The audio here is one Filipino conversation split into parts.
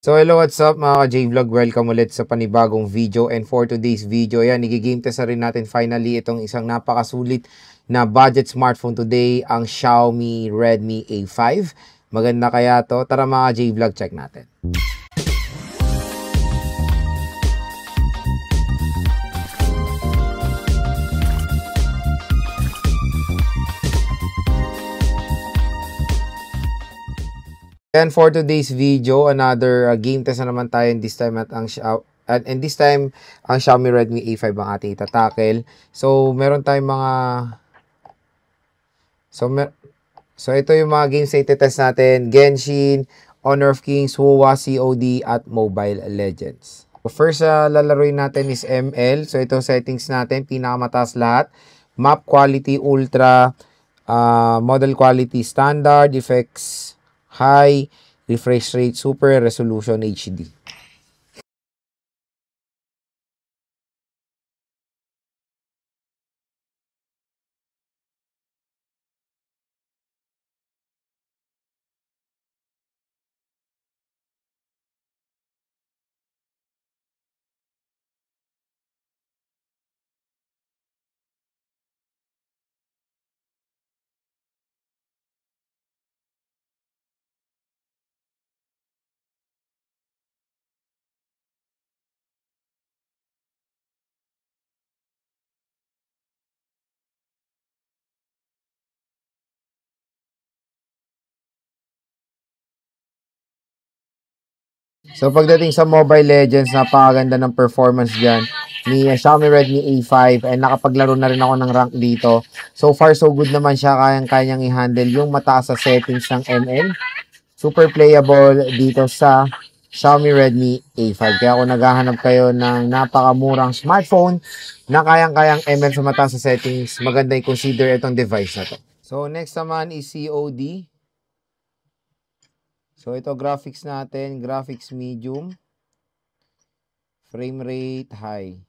So hello, what's up mga ka-J-Vlog? Welcome ulit sa panibagong video, and for today's video, yan, igigame test na rin natin finally itong isang napakasulit na budget smartphone today, ang Xiaomi Redmi A5. Maganda kaya to? Tara mga J-Vlog, check natin. And for today's video, another game test na naman tayo, and this time ang Xiaomi Redmi A5 ang ating itatakel. So meron tayong mga So ito yung mga games na itetest natin: Genshin, Honor of Kings, WoWa, COD at Mobile Legends. So first lalaroin natin is ML. So ito settings natin, pinakamataas lahat. Map quality ultra, model quality standard, effects high, refresh rate super, resolution HD. So pagdating sa Mobile Legends, napakaganda ng performance dyan ni Xiaomi Redmi A5, and nakapaglaro na rin ako ng rank dito. So far so good naman siya, kayang-kayang i-handle yung mataas sa settings ng ML. Super playable dito sa Xiaomi Redmi A5. Kaya kung naghahanap kayo ng napakamurang smartphone na kayang-kayang ML sa mataas sa settings, maganda i-consider itong device na to. So next naman is COD. So ito graphics natin, graphics medium, frame rate high.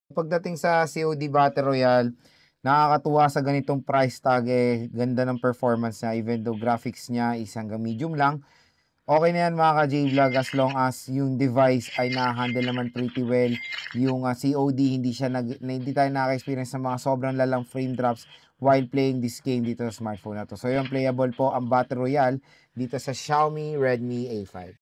Pagdating sa COD Battle Royale, nakakatuwa sa ganitong price tag, ganda ng performance niya, even though graphics niya is hanggang medium lang. Okay na yan mga ka-J-Vlog, as long as yung device ay na-handle naman pretty well. Yung COD, hindi tayo nakaka-experience ng mga sobrang lalang frame drops while playing this game dito sa smartphone na to. So yung playable po ang Battle Royale dito sa Xiaomi Redmi A5.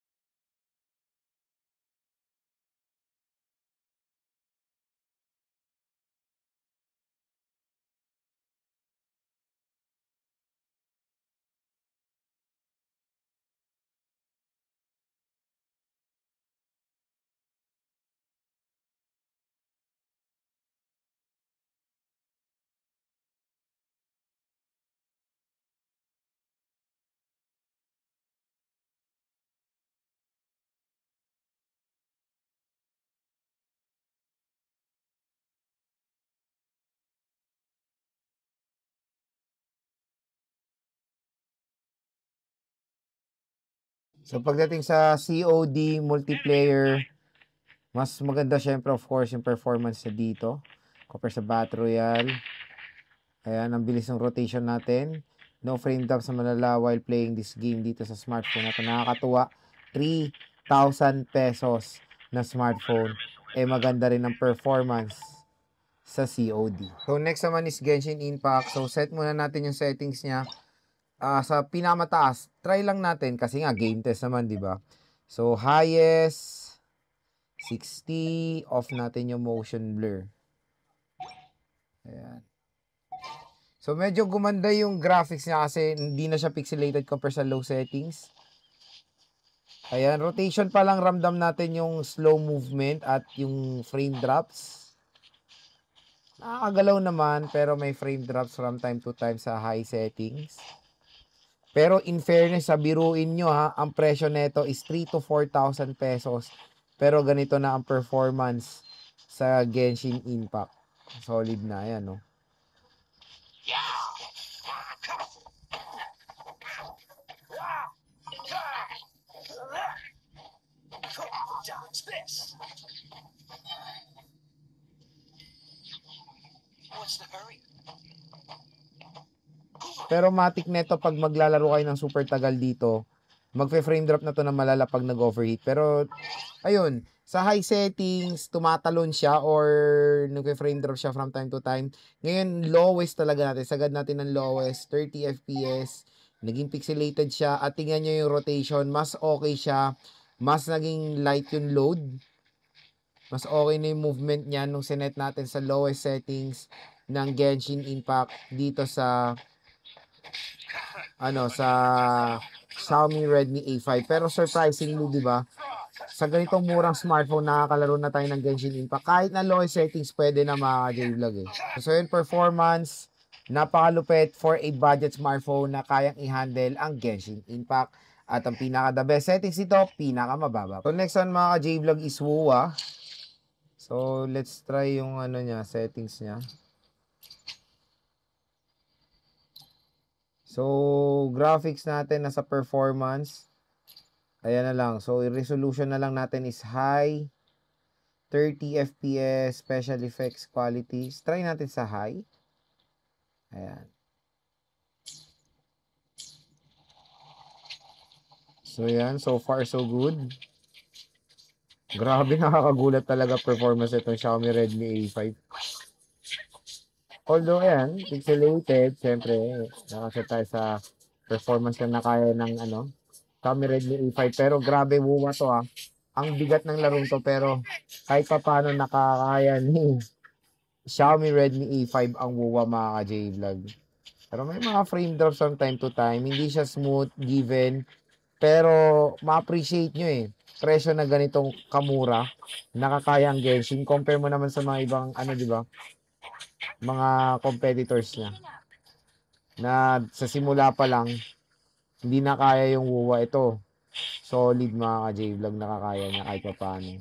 So pagdating sa COD multiplayer, mas maganda syempre of course yung performance niya dito compare sa Battle Royale. Ayan, ang bilis ng rotation natin. No frame drops na malala while playing this game dito sa smartphone natin. Nakakatuwa. 3 pesos na smartphone, maganda rin ang performance sa COD. So, next naman is Genshin Impact. So, set muna natin yung settings niya. Sa pinamataas, try lang natin kasi nga game test naman, di ba? So, highest 60, off natin yung motion blur. Ayan. So, medyo gumanda yung graphics niya kasi hindi na siya pixelated compare sa low settings. Ayan, rotation pa lang ramdam natin yung slow movement at yung frame drops. Nakakagalaw naman pero may frame drops from time to time sa high settings. Pero in fairness, biruin nyo ha, ang presyo nito is 3 to 4,000 pesos. Pero ganito na ang performance sa Genshin Impact. Solid na yan, no? Pero matik neto pag maglalaro kayo ng super tagal dito, magfe-frame drop na to na malala pag nag-overheat. Pero, ayun, sa high settings, tumatalon siya or nagfe-frame drop siya from time to time. Ngayon, lowest talaga natin. Sagad natin ng lowest, 30 FPS. Naging pixelated siya. At tingnan nyo yung rotation, mas okay siya. Mas naging light yung load. Mas okay na yung movement niya nung sinet natin sa lowest settings ng Genshin Impact dito sa sa Xiaomi Redmi A5. Pero surprisingly, di ba? Sa ganitong murang smartphone, nakakalaro na tayo ng Genshin Impact. Kahit na low settings, pwede na mga J-Vlog eh. So yun, performance, napakalupit for a budget smartphone na kayang i-handle ang Genshin Impact. At ang pinaka-the best settings ito, pinaka-mababa. So next one mga J-Vlog is WUA. So let's try yung settings niya. So, graphics natin nasa performance. Ayan na lang. So, resolution na lang natin is high. 30 FPS, special effects quality. Try natin sa high. Ayan. So, yan. So far, so good. Grabe, nakakagulat talaga performance itong Xiaomi Redmi A5. Although, ayan, pixelated, syempre, nakaset tayo sa performance na kaya ng Xiaomi Redmi A5. Pero grabe, WUA to Ang bigat ng larong to, pero kahit pa paano nakakaya ni Xiaomi Redmi A5 ang WUA mga ka-J-Vlog. Pero may mga frame drops from time to time. Hindi siya smooth, given. Pero ma-appreciate nyo presyo na ganitong kamura, nakakaya ang Genshin. Compare mo naman sa mga ibang, di ba? Mga competitors niya na sa simula pa lang hindi na kaya yung WUA. Ito solid mga ka-J-Vlog, nakakaya niya kahit pa paano.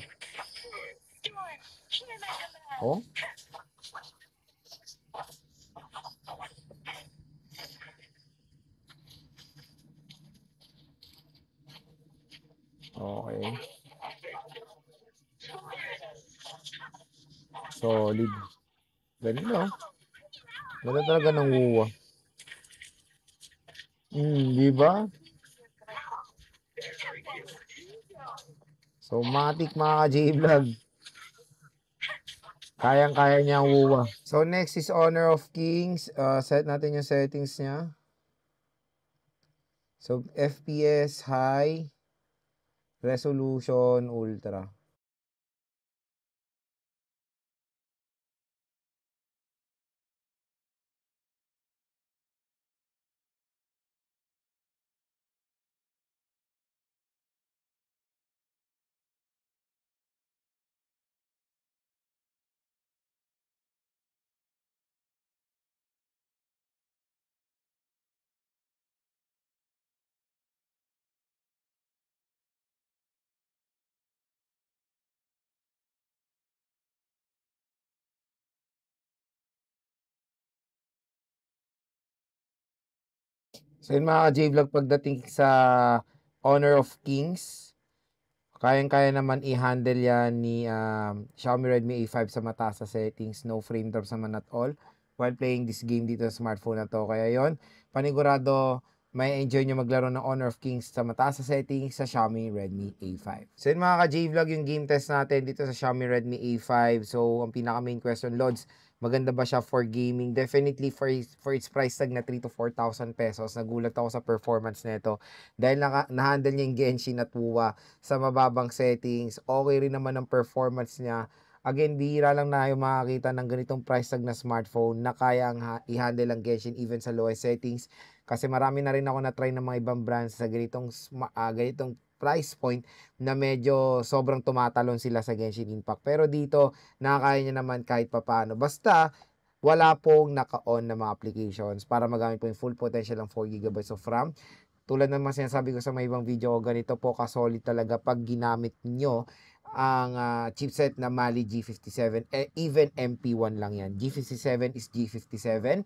Oh, okay, solid. Ganda ganda talaga ng WUA. Di ba? So, matik mga ka-J-Vlog. Kayang-kaya niya ang WUA. So, next is Honor of Kings. Set natin yung settings niya. So, FPS high. Resolution ultra. So yun mga J-Vlog, pagdating sa Honor of Kings, kayang-kaya naman i-handle yan ni Xiaomi Redmi A5 sa mataas sa settings. No frame drops naman at all while playing this game dito sa smartphone na to. Kaya yon, panigurado may enjoy nyo maglaro ng Honor of Kings sa mataas sa settings sa Xiaomi Redmi A5. So yun mga ka-J-Vlog, yung game test natin dito sa Xiaomi Redmi A5. So ang pinaka main question, Lods, maganda ba siya for gaming? Definitely for its price tag na 3 to 4,000 pesos. Nagulat ako sa performance nito dahil na-handle niya yung Genshin at WUA sa mababang settings. Okay rin naman ang performance niya. Again, bihira lang na yung makakita ng ganitong price tag na smartphone na kaya i-handle ang Genshin even sa lowest settings. Kasi marami na rin ako na-try ng mga ibang brands sa ganitong price point na medyo sobrang tumatalon sila sa Genshin Impact. Pero dito, nakakaya niya naman kahit papaano. Basta, wala pong naka-on na mga applications para magamit po yung full potential ng 4GB of RAM. Tulad ng mga sinasabi ko sa may ibang video ko, ganito po ka-solid talaga pag ginamit nyo ang chipset na Mali G57. Even MP1 lang yan. G57 is G57.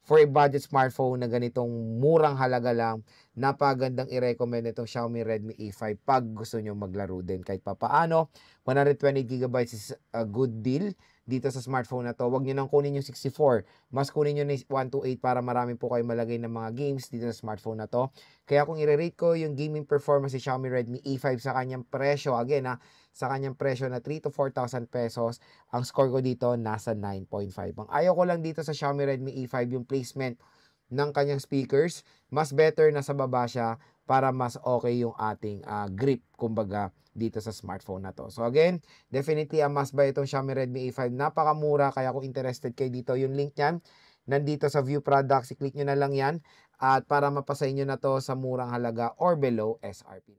For a budget smartphone na ganitong murang halaga lang, napagandang i-recommend itong Xiaomi Redmi A5 pag gusto nyo maglaro din kahit papaano. 128GB is a good deal dito sa smartphone na to. Huwag nyo nang kunin yung 64. Mas kunin nyo na 128 para marami po kayo malagay ng mga games dito sa smartphone na to. Kaya kung i-rate ko yung gaming performance ni Xiaomi Redmi A5 sa kanyang presyo, again sa kanyang presyo na 3 to 4,000 pesos, ang score ko dito nasa 9.5. Ang ayaw ko lang dito sa Xiaomi Redmi A5 yung placement ng kanyang speakers. Mas better na sa baba siya para mas okay yung ating grip, kumbaga, dito sa smartphone na to. So again, definitely a must buy itong Xiaomi Redmi A5. Napakamura, kaya kung interested kayo dito, yung link niyan, nandito sa view products, i-click nyo na lang yan at para mapasay nyo na to sa murang halaga or below SRP.